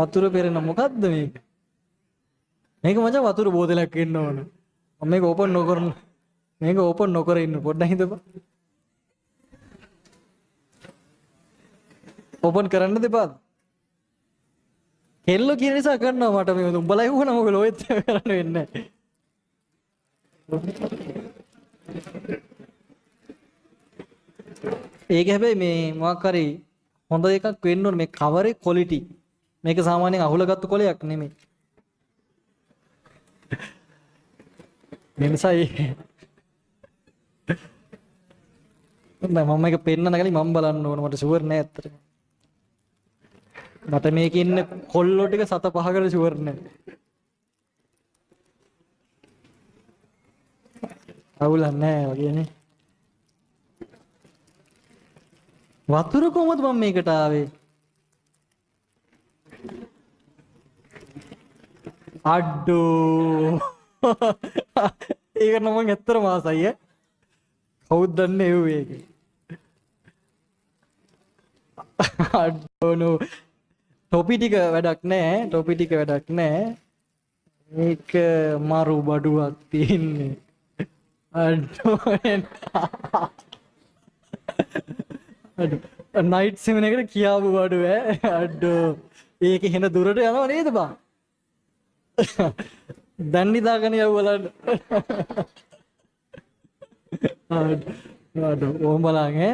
වතුර පෙරෙන මොකද්ද මේක? මේක මචං වතුර බෝතලයක් ඉන්න ඕන. මම මේක ඕපන් නොකරන. මේක ඕපන් නොකර ඉන්න පොඩ්ඩක් හිතපන්. ඕපන් කරන්න දෙපාද? හෙල්ලෝ කියන නිසා කරනවා මට මේ උඹලා ඉවුණා මොකද ඔයත් කරන්න වෙන්නේ නැහැ. ඒක හැබැයි මේ මොකක් හරි හොඳ එකක් වෙන්න ඕනේ මේ කවරේ ක්වොලිටි. මේක සාමාන්‍යයෙන් අහුලගත්තු කොලයක් නෙමෙයි. මෙන්නසයි මම මේක පෙන්නන ගලි මම බලන්න ඕන මට ෂුවර් නෑ ඇත්තට. මට මේකේ ඉන්න කොල්ලෝ ටික සත පහකට ෂුවර් නෑ. අවුලක් නෑ වගේනේ. වතුර කොහොමද මම මේකට ආවේ? අඩෝ ඒක නම් මම ඇත්තටම ආසයි ඈ. කවුද දන්නේ එව්වේ ඒක? අඩෝ නෝ. ටොපි ටික වැඩක් නෑ. ටොපි ටික වැඩක් නෑ. මේක මරු බඩුවක් තියෙන්නේ. අඩෝ නයිට් සිමන එකට කියාපු බඩුව ඈ. අඩෝ ඒක එහෙන දුරට යනව නේද බං? දැන් නිදාගෙන යවු බලන්න. අඩෝ ඕම් බලන්න ඈ.